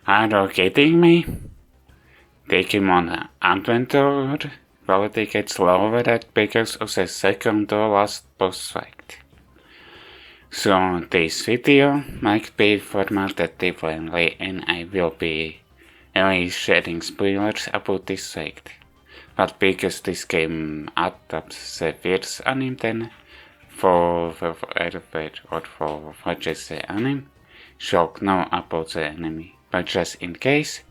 Are you kidding me? Digimon Adventure quality gets lowered because of the second to last boss fight. So this video might be formatted differently and I will be only sharing spoilers about this fight. But because this game adapts the first anime then for watches the anime, should know about the anime. But just in case,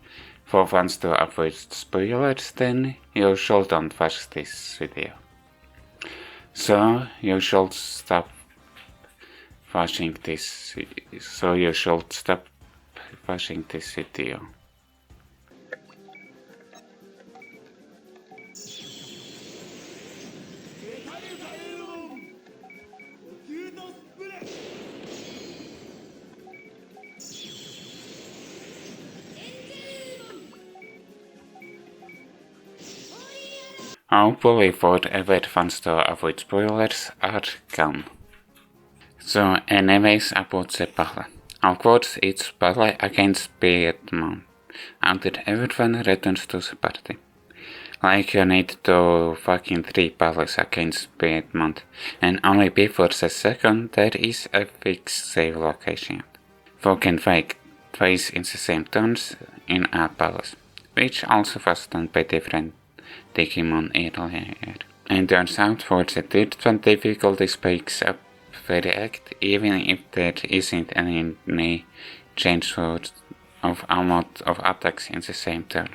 for fans to avoid spoilers, then you shouldn't watch this video. So you should stop watching this. Video. Hopefully for every fans to avoid spoilers are gone. So anyways about the battle. Of course it's battle against Digimon, until everyone returns to the party. Like you need to fucking 3 battles against Digimon, and only before the second there is a fixed save location. You can fight twice in the same turns in a battles, which also was done by different Digimon earlier. And turns out for the third one difficulty spikes up very act, even if there isn't any change of amount of attacks in the same turn.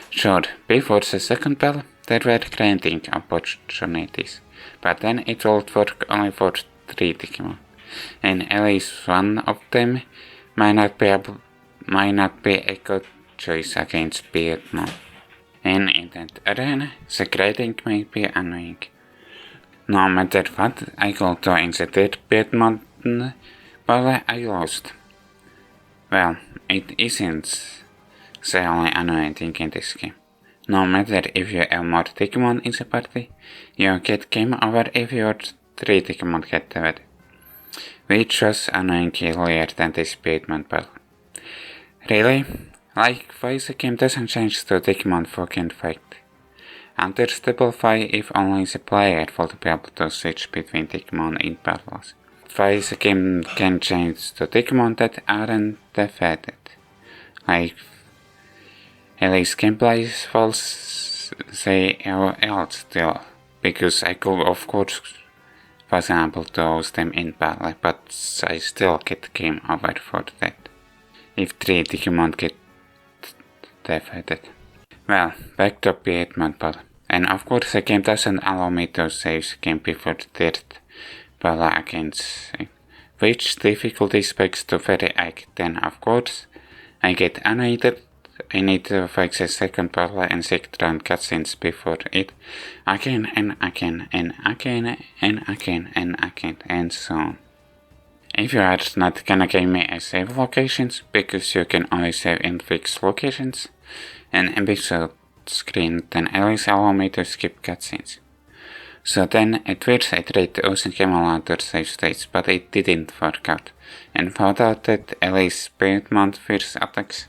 Sure, before the second battle there were grinding opportunities, but then it would work only for 3 Digimon, and at least one of them might not be a good choice against Digimon. And in that arena, the grinding may be annoying. No matter what I go to in the third Digimon battle I lost. Well, it isn't the only annoying thing in this game. No matter if you have more Digimon in the party, you get game over if your 3 Digimon get together, which was annoying earlier than this Digimon battle. Really? Like, why the game doesn't change to Digimon fucking fight? Understandable why if only the player would be able to switch between Digimon in battles. Why the game can change to Digimon that aren't defeated. Like, at least gameplay falls say else still, because I could of course was able to use them in battle, but I still get game over for that. If 3 Digimon get defeated. Well, back to Digimon battle. And of course the game doesn't allow me to save the game before the third battle against it, which difficulty spikes to very high. Then of course I get annoyed. I need to fix the second battle and 6 round cutscenes before it again and again and again and again and again and so on. If you are not gonna give me a save locations, because you can only save in fixed locations, and episode screen, then at least allow me to skip cutscenes. So then at first I tried to use emulator save states, but it didn't work out, and found out that at least Digimon first attacks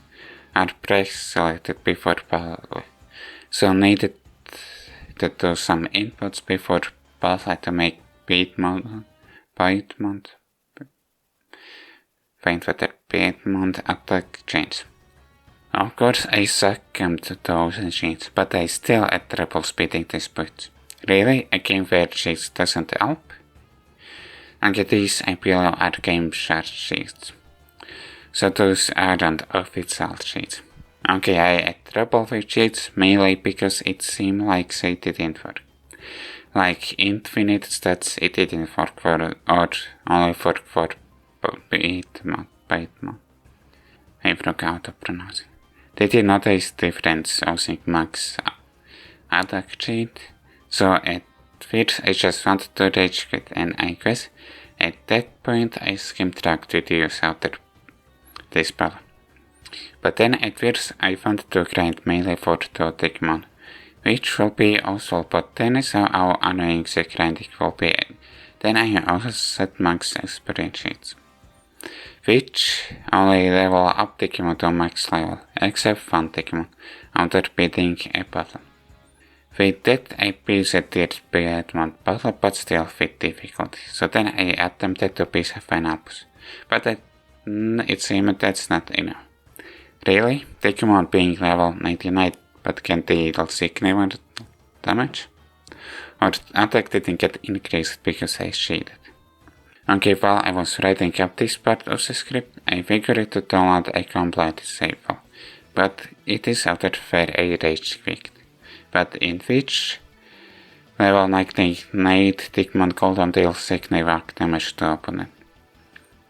are pre-selected before battle, so needed to do some inputs before battle to make Digimon attack change. Of course I succumbed to those cheats, but I still had trouble speeding this point. Really, a game where cheats doesn't help? And these below are game share cheats. So those aren't official cheats. Okay, I had trouble with cheats mainly because it seemed like they didn't work. Like infinite stats, it didn't work for, or only work for Digimon. I forgot how to pronounce it. Did you notice difference using max attack cheat? So at first I just wanted to rage quit, and I guess at that point I skimmed track videos after this battle. But then at first I wanted to grind mainly for the Digimon, which will be also, but then I saw how annoying the grinding will be. Then I also set max experience sheets, which only level up Digimon to max level, except one Digimon, after beating a battle. We did a PC-tiered Digimon battle, but still with difficulty, so then I attempted to beat a final boss, but it seemed that's not enough. Really? Digimon being level 99 but can deal significant damage? Or attack didn't get increased because I cheated. Okay, while I was writing up this part of the script, I figured to download a complete save file, but it is after a rage quit, but in which level 98 Digimon couldn't deal significant damage to opponent.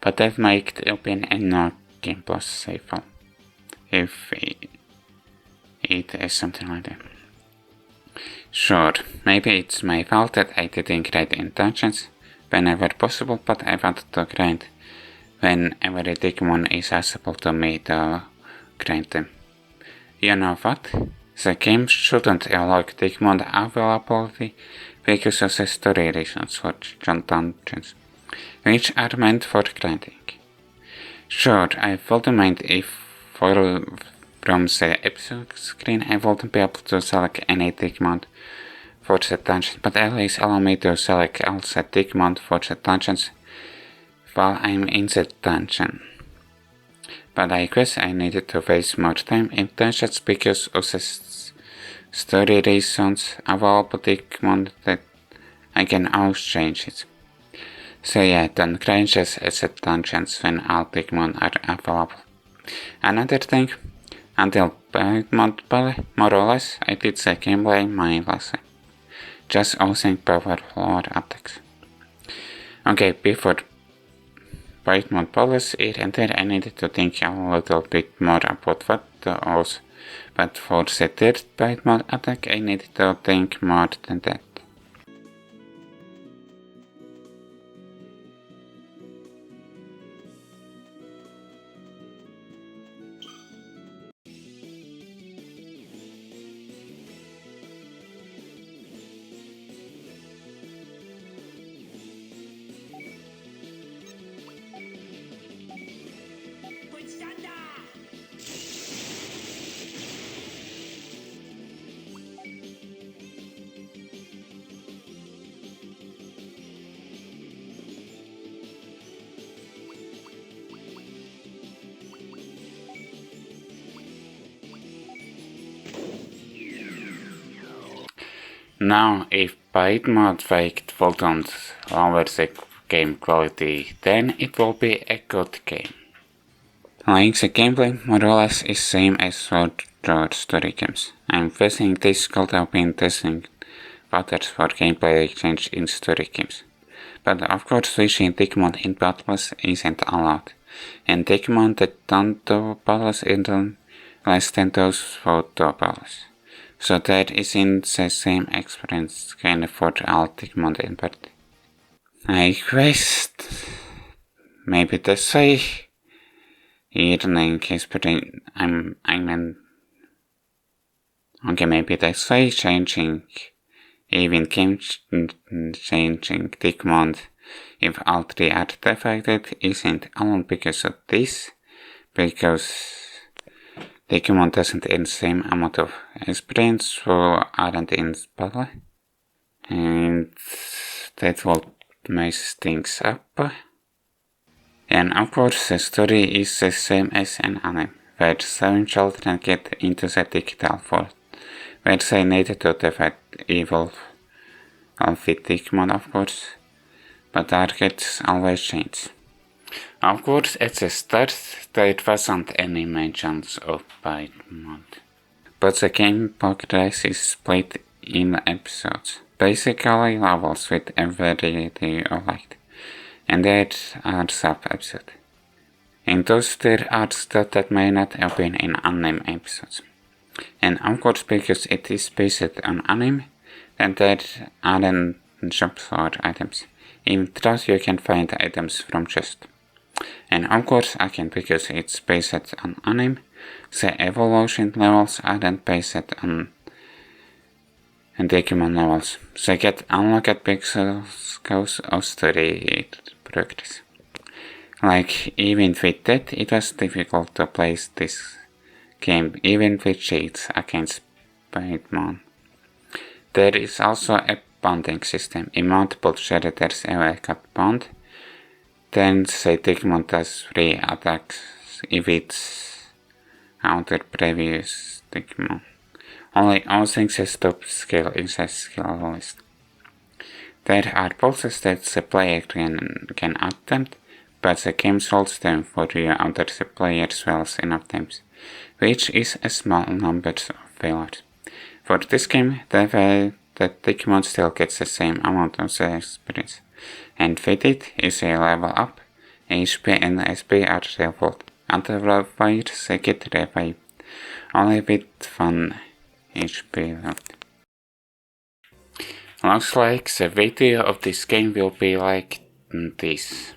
But that might open a no-game plus save file, if it is something like that. Sure, maybe it's my fault that I didn't grind intentions whenever possible, but I wanted to grind when every Digimon is accessible to me to grind them. You know what? The game shouldn't allow Digimon availability because of the story reasons for dungeons, which are meant for grinding. Sure, I wouldn't mind if from the episode screen I wouldn't be able to select any Digimon for the dungeon, but at least allow me to select all the Digimon for the dungeons while I'm in the dungeon. But I guess I needed to waste more time in dungeons because of the story reasons available Digimon that I can always change it. So yeah, don't grind just at the dungeons when all Digimon are available. Another thing, until Digimon Ballet, more or less, I did the gameplay mindlessly, just using powerful attacks. Okay, before Digimon Ballet here and there, I needed to think a little bit more about what to use, but for the third Digimon attack, I needed to think more than that. Now, if Digimon faked wouldn't lower the game quality, then it will be a good game. Like the gameplay more or less is same as for the story games. I'm guessing this could have been testing patterns for gameplay change in story games. But of course switching Digimon in battles isn't allowed, and Digimon that don't do battles in less than those for do battles. So that isn't the same experience kind for all Digimon in party. I guess maybe this way evening experience okay, maybe this way changing even game changing Digimon if all three are defected isn't alone because of this, because Digimon doesn't earn the same amount of experience who aren't in battle, and that will mess things up. And of course the story is the same as an anime, where 7 children get into the digital world, where they need to defeat evil with Digimon of course, but targets always change. Of course, at the start, there wasn't any mentions of Digimon, but the game progress is split in episodes, basically levels with a variety of light, and there are sub-episodes. In those there are stuff that may not have been in anime episodes. And of course, because it is based on anime, then there aren't shops for items, even though you can find items from chest. And of course, again, because it's based on anime, the evolution levels aren't based on Digimon levels. They get unlocked because of story progress. Like, even with that, it was difficult to play this game, even with cheats against Digimon. There is also a bonding system. If multiple characters ever got bond, then the Digimon does 3 attacks if it's outer previous Digimon. Only using the stop skill in the skill list. There are pulses that the player can attempt, but the game solves them for you after the player fails enough times, which is a small number of failures. For this game, the Digimon still gets the same amount of the experience, and with it, if they level up, HP and SP are leveled, otherwise they get revived, only with 1 HP left. Looks like the video of this game will be like this.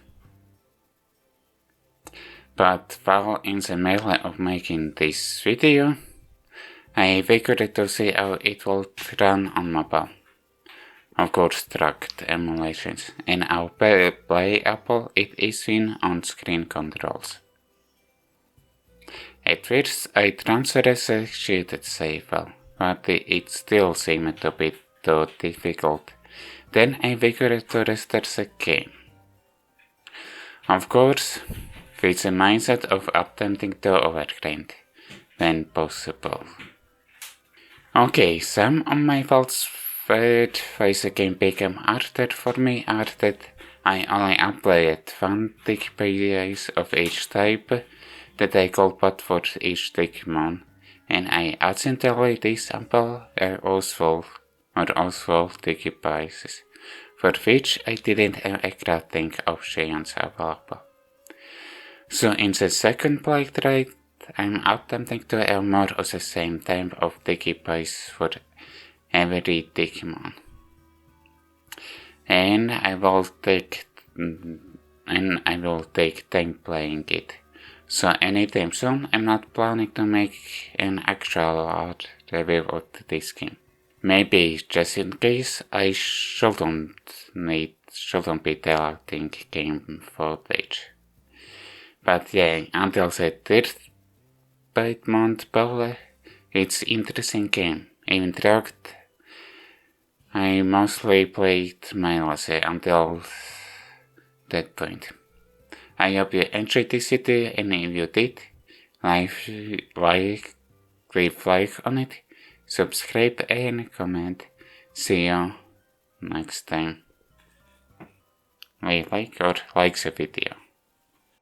But while in the middle of making this video, I figured to see how it would run on mobile. Of course, tracked emulations, and how playable it is in on-screen controls. At first, I transferred the cheated save file, but it still seemed to be too difficult. Then I figured to restart the game. Of course, with the mindset of attempting to overgrind when possible. Okay, some of my faults with the game became harder for me are that I only applied 1 Digipiece of each type that I called but for each Digimon, and I accidentally disassembled Oswald Digipieces, for which I didn't have a crafting options available. So in the second playthrough, I'm attempting to have more of the same type of Digipiece for every Digimon. And I will take time playing it. So anytime soon, I'm not planning to make an actual art review of this game. Maybe just in case I shouldn't be deleting game footage. But yeah, until the third month probably, it's interesting game. Even tracked, I mostly played mindlessly until that point. I hope you enjoyed this video, and if you did, leave like on it, subscribe and comment. See you next time. Leave like or like the video.